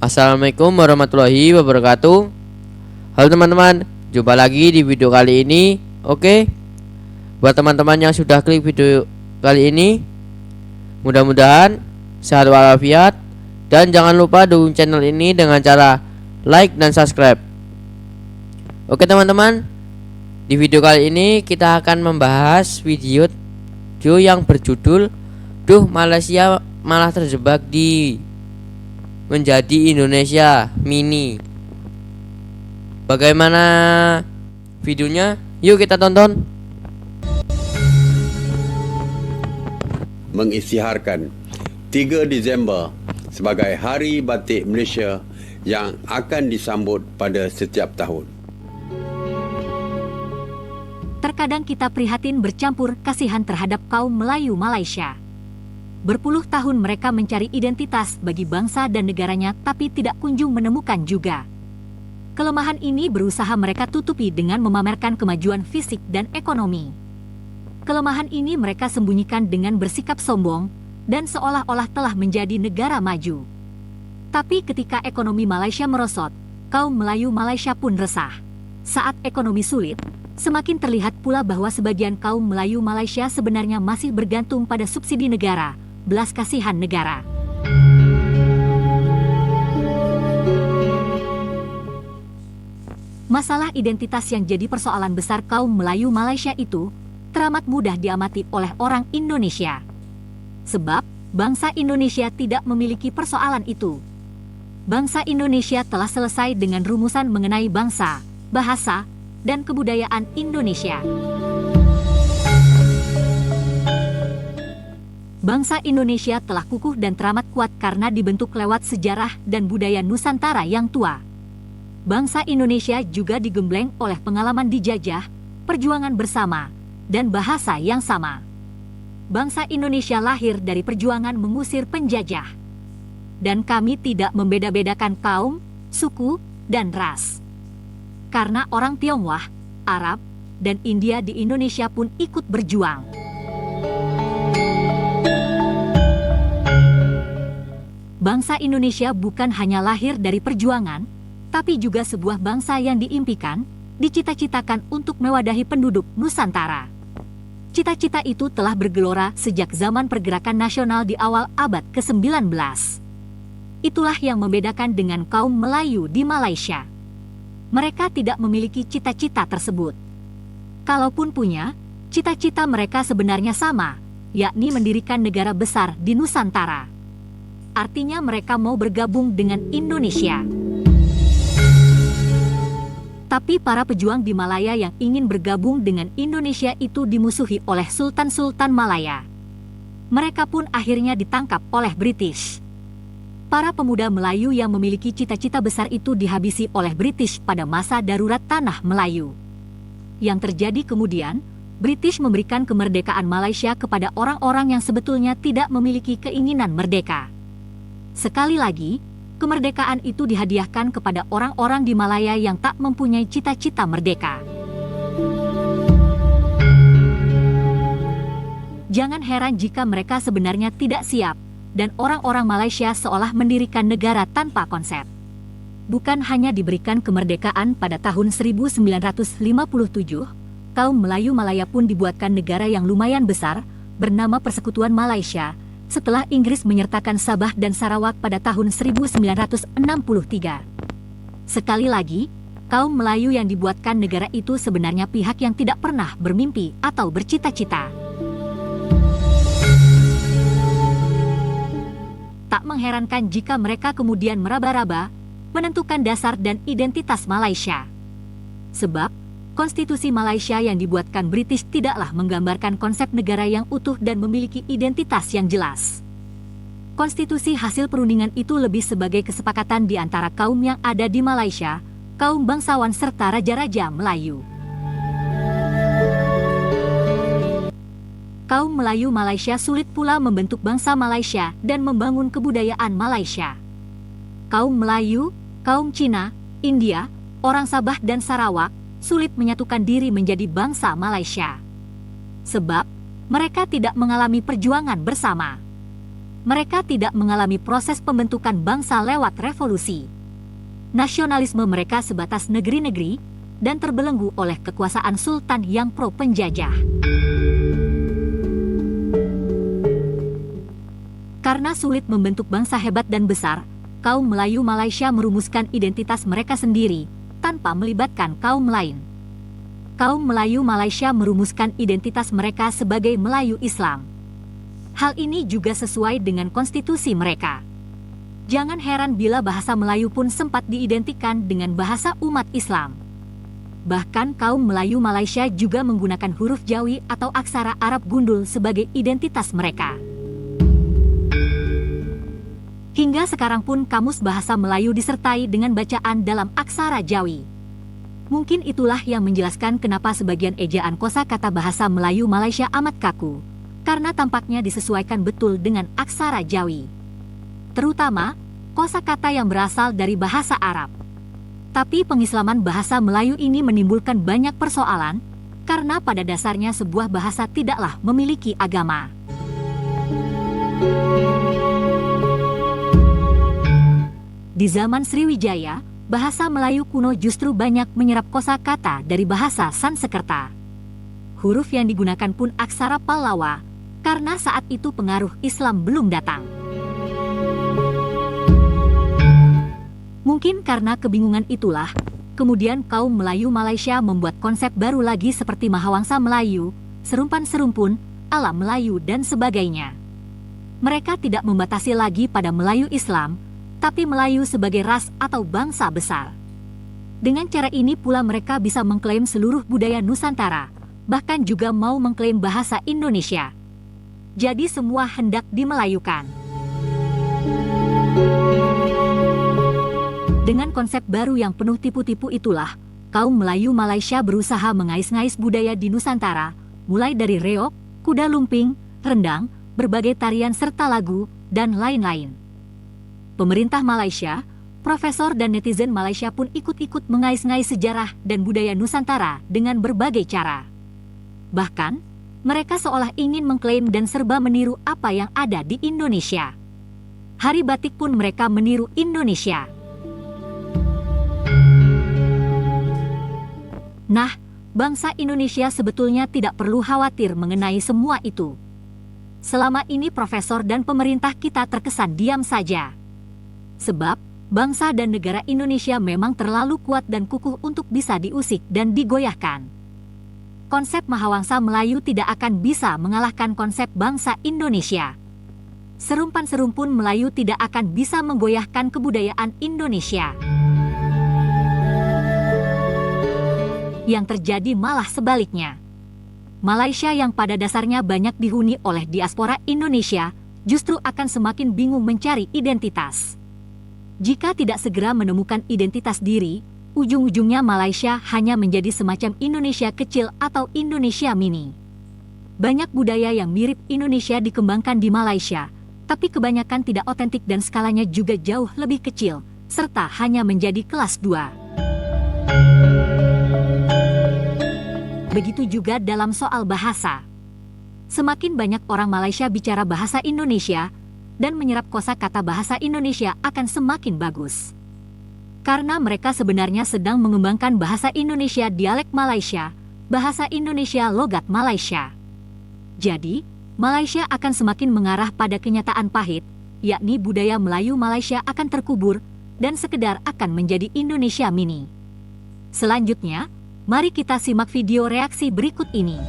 Assalamualaikum warahmatullahi wabarakatuh. Halo teman-teman, jumpa lagi di video kali ini. Oke, buat teman-teman yang sudah klik video kali ini, mudah-mudahan sehat walafiat. Dan jangan lupa dukung channel ini dengan cara like dan subscribe. Oke teman-teman, di video kali ini kita akan membahas video yang berjudul "Duh, Malaysia malah terjebak di menjadi Indonesia Mini". Bagaimana videonya? Yuk kita tonton. Mengisytiharkan 3 Disember sebagai Hari Batik Malaysia yang akan disambut pada setiap tahun. Terkadang kita prihatin bercampur kasihan terhadap kaum Melayu Malaysia. Berpuluh tahun mereka mencari identitas bagi bangsa dan negaranya, tapi tidak kunjung menemukan juga. Kelemahan ini berusaha mereka tutupi dengan memamerkan kemajuan fisik dan ekonomi. Kelemahan ini mereka sembunyikan dengan bersikap sombong dan seolah-olah telah menjadi negara maju. Tapi ketika ekonomi Malaysia merosot, kaum Melayu Malaysia pun resah. Saat ekonomi sulit, semakin terlihat pula bahwa sebagian kaum Melayu Malaysia sebenarnya masih bergantung pada subsidi negara, belas kasihan negara. Masalah identitas yang jadi persoalan besar kaum Melayu Malaysia itu teramat mudah diamati oleh orang Indonesia. Sebab bangsa Indonesia tidak memiliki persoalan itu. Bangsa Indonesia telah selesai dengan rumusan mengenai bangsa, bahasa, dan kebudayaan Indonesia. Bangsa Indonesia telah kukuh dan teramat kuat karena dibentuk lewat sejarah dan budaya Nusantara yang tua. Bangsa Indonesia juga digembleng oleh pengalaman dijajah, perjuangan bersama, dan bahasa yang sama. Bangsa Indonesia lahir dari perjuangan mengusir penjajah. Dan kami tidak membeda-bedakan kaum, suku, dan ras. Karena orang Tionghoa, Arab, dan India di Indonesia pun ikut berjuang. Bangsa Indonesia bukan hanya lahir dari perjuangan, tapi juga sebuah bangsa yang diimpikan, dicita-citakan untuk mewadahi penduduk Nusantara. Cita-cita itu telah bergelora sejak zaman pergerakan nasional di awal abad ke-19. Itulah yang membedakan dengan kaum Melayu di Malaysia. Mereka tidak memiliki cita-cita tersebut. Kalaupun punya, cita-cita mereka sebenarnya sama, yakni mendirikan negara besar di Nusantara. Artinya mereka mau bergabung dengan Indonesia. Tapi para pejuang di Malaya yang ingin bergabung dengan Indonesia itu dimusuhi oleh Sultan-Sultan Malaya. Mereka pun akhirnya ditangkap oleh British. Para pemuda Melayu yang memiliki cita-cita besar itu dihabisi oleh British pada masa darurat tanah Melayu. Yang terjadi kemudian, British memberikan kemerdekaan Malaysia kepada orang-orang yang sebetulnya tidak memiliki keinginan merdeka. Sekali lagi, kemerdekaan itu dihadiahkan kepada orang-orang di Malaya yang tak mempunyai cita-cita merdeka. Jangan heran jika mereka sebenarnya tidak siap, dan orang-orang Malaysia seolah mendirikan negara tanpa konsep. Bukan hanya diberikan kemerdekaan pada tahun 1957, kaum Melayu Malaya pun dibuatkan negara yang lumayan besar, bernama Persekutuan Malaysia, setelah Inggris menyertakan Sabah dan Sarawak pada tahun 1963. Sekali lagi, kaum Melayu yang dibuatkan negara itu sebenarnya pihak yang tidak pernah bermimpi atau bercita-cita. Tak mengherankan jika mereka kemudian meraba-raba menentukan dasar dan identitas Malaysia. Sebab, konstitusi Malaysia yang dibuatkan British tidaklah menggambarkan konsep negara yang utuh dan memiliki identitas yang jelas. Konstitusi hasil perundingan itu lebih sebagai kesepakatan di antara kaum yang ada di Malaysia, kaum bangsawan serta raja-raja Melayu. Kaum Melayu Malaysia sulit pula membentuk bangsa Malaysia dan membangun kebudayaan Malaysia. Kaum Melayu, kaum Cina, India, orang Sabah dan Sarawak sulit menyatukan diri menjadi bangsa Malaysia. Sebab mereka tidak mengalami perjuangan bersama. Mereka tidak mengalami proses pembentukan bangsa lewat revolusi. Nasionalisme mereka sebatas negeri-negeri dan terbelenggu oleh kekuasaan sultan yang pro penjajah. Karena sulit membentuk bangsa hebat dan besar, kaum Melayu Malaysia merumuskan identitas mereka sendiri tanpa melibatkan kaum lain. Kaum Melayu Malaysia merumuskan identitas mereka sebagai Melayu Islam. Hal ini juga sesuai dengan konstitusi mereka. Jangan heran bila bahasa Melayu pun sempat diidentikan dengan bahasa umat Islam. Bahkan kaum Melayu Malaysia juga menggunakan huruf Jawi atau aksara Arab gundul sebagai identitas mereka. Hingga sekarang pun kamus bahasa Melayu disertai dengan bacaan dalam aksara Jawi. Mungkin itulah yang menjelaskan kenapa sebagian ejaan kosakata bahasa Melayu Malaysia amat kaku, karena tampaknya disesuaikan betul dengan aksara Jawi. Terutama, kosakata yang berasal dari bahasa Arab. Tapi pengislaman bahasa Melayu ini menimbulkan banyak persoalan, karena pada dasarnya sebuah bahasa tidaklah memiliki agama. Di zaman Sriwijaya, bahasa Melayu kuno justru banyak menyerap kosakata dari bahasa Sanskerta. Huruf yang digunakan pun aksara Pallawa, karena saat itu pengaruh Islam belum datang. Mungkin karena kebingungan itulah, kemudian kaum Melayu Malaysia membuat konsep baru lagi seperti Mahawangsa Melayu, serumpan serumpun, alam Melayu dan sebagainya. Mereka tidak membatasi lagi pada Melayu Islam, tapi Melayu sebagai ras atau bangsa besar. Dengan cara ini pula mereka bisa mengklaim seluruh budaya Nusantara, bahkan juga mau mengklaim bahasa Indonesia. Jadi semua hendak dimelayukan. Dengan konsep baru yang penuh tipu-tipu itulah, kaum Melayu Malaysia berusaha mengais-ngais budaya di Nusantara, mulai dari reog, kuda lumping, rendang, berbagai tarian serta lagu, dan lain-lain. Pemerintah Malaysia, profesor dan netizen Malaysia pun ikut-ikut mengais-ngais sejarah dan budaya Nusantara dengan berbagai cara. Bahkan, mereka seolah ingin mengklaim dan serba meniru apa yang ada di Indonesia. Hari Batik pun mereka meniru Indonesia. Nah, bangsa Indonesia sebetulnya tidak perlu khawatir mengenai semua itu. Selama ini profesor dan pemerintah kita terkesan diam saja. Sebab, bangsa dan negara Indonesia memang terlalu kuat dan kukuh untuk bisa diusik dan digoyahkan. Konsep Mahawangsa Melayu tidak akan bisa mengalahkan konsep bangsa Indonesia. Serumpan serumpun Melayu tidak akan bisa menggoyahkan kebudayaan Indonesia. Yang terjadi malah sebaliknya. Malaysia yang pada dasarnya banyak dihuni oleh diaspora Indonesia, justru akan semakin bingung mencari identitas. Jika tidak segera menemukan identitas diri, ujung-ujungnya Malaysia hanya menjadi semacam Indonesia kecil atau Indonesia mini. Banyak budaya yang mirip Indonesia dikembangkan di Malaysia, tapi kebanyakan tidak otentik dan skalanya juga jauh lebih kecil, serta hanya menjadi kelas 2. Begitu juga dalam soal bahasa. Semakin banyak orang Malaysia bicara bahasa Indonesia, dan menyerap kosakata bahasa Indonesia akan semakin bagus. Karena mereka sebenarnya sedang mengembangkan bahasa Indonesia dialek Malaysia, bahasa Indonesia logat Malaysia. Jadi, Malaysia akan semakin mengarah pada kenyataan pahit, yakni budaya Melayu Malaysia akan terkubur, dan sekedar akan menjadi Indonesia mini. Selanjutnya, mari kita simak video reaksi berikut ini.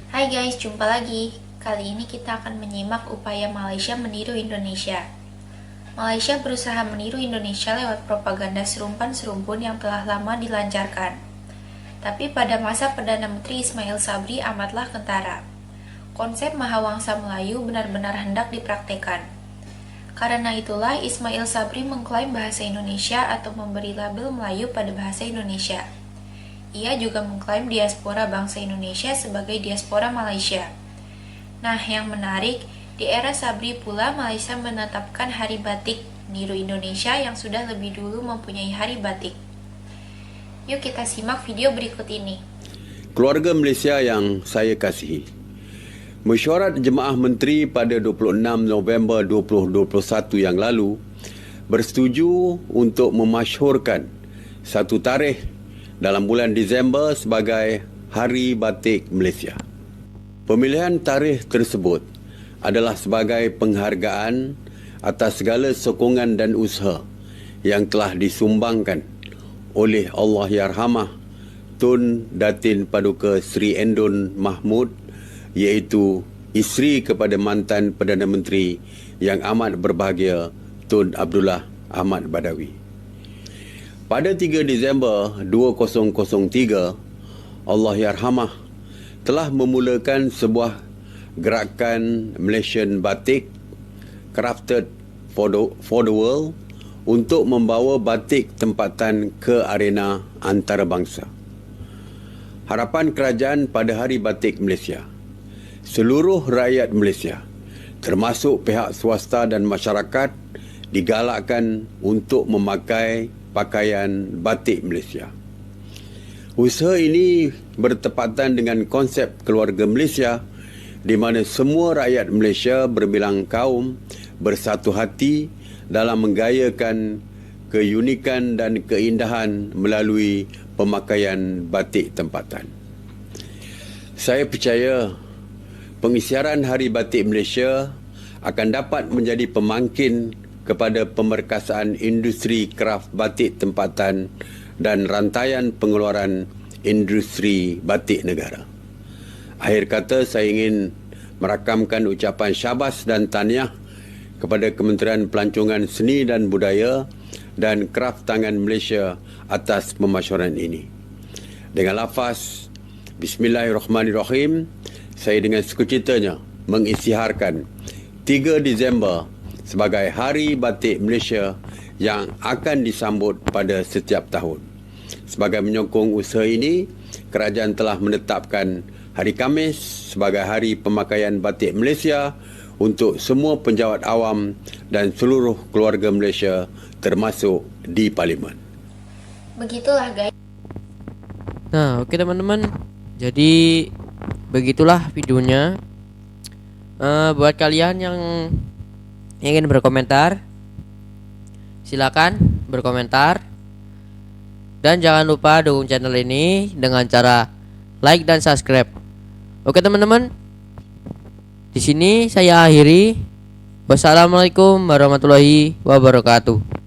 Hai guys, jumpa lagi. Kali ini kita akan menyimak upaya Malaysia meniru Indonesia. Malaysia berusaha meniru Indonesia lewat propaganda serumpan serumpun yang telah lama dilancarkan. Tapi pada masa Perdana Menteri Ismail Sabri amatlah kentara. Konsep Mahawangsa Melayu benar-benar hendak dipraktekkan. Karena itulah Ismail Sabri mengklaim bahasa Indonesia atau memberi label Melayu pada bahasa Indonesia. Ia juga mengklaim diaspora bangsa Indonesia sebagai diaspora Malaysia. Nah, yang menarik, di era Sabri pula Malaysia menetapkan Hari Batik, niru Indonesia yang sudah lebih dulu mempunyai Hari Batik. Yuk kita simak video berikut ini. Keluarga Malaysia yang saya kasihi, Mesyuarat Jemaah Menteri pada 26 November 2021 yang lalu bersetuju untuk memasyhurkan satu tarikh dalam bulan Disember sebagai Hari Batik Malaysia. Pemilihan tarikh tersebut adalah sebagai penghargaan atas segala sokongan dan usaha yang telah disumbangkan oleh Allahyarhamah Tun Datin Paduka Seri Endon Mahmud, iaitu isteri kepada mantan Perdana Menteri yang amat berbahagia Tun Abdullah Ahmad Badawi. Pada 3 Disember 2003, Allahyarhamah telah memulakan sebuah gerakan Malaysian Batik Crafted for the World untuk membawa batik tempatan ke arena antarabangsa. Harapan kerajaan pada Hari Batik Malaysia, seluruh rakyat Malaysia, termasuk pihak swasta dan masyarakat, digalakkan untuk memakai pakaian batik Malaysia. Usaha ini bertepatan dengan konsep keluarga Malaysia, di mana semua rakyat Malaysia berbilang kaum bersatu hati dalam menggayakan keunikan dan keindahan melalui pemakaian batik tempatan. Saya percaya pengisytiharan Hari Batik Malaysia akan dapat menjadi pemangkin kepada pemerkasaan industri kraf batik tempatan dan rantaian pengeluaran industri batik negara. Akhir kata, saya ingin merakamkan ucapan syabas dan tahniah kepada Kementerian Pelancongan Seni dan Budaya dan Kraf Tangan Malaysia atas pemasyhuran ini. Dengan lafaz Bismillahirrahmanirrahim, saya dengan sukacitanya mengisytiharkan 3 Disember sebagai Hari Batik Malaysia yang akan disambut pada setiap tahun. Sebagai menyokong usaha ini, kerajaan telah menetapkan Hari Khamis sebagai Hari Pemakaian Batik Malaysia untuk semua penjawat awam dan seluruh keluarga Malaysia, termasuk di Parlimen. Begitulah guys. Nah, oke teman-teman. Jadi begitulah videonya. Buat kalian yang ingin berkomentar, silakan berkomentar. Dan jangan lupa dukung channel ini dengan cara like dan subscribe. Oke teman-teman. Di sini saya akhiri. Wassalamualaikum warahmatullahi wabarakatuh.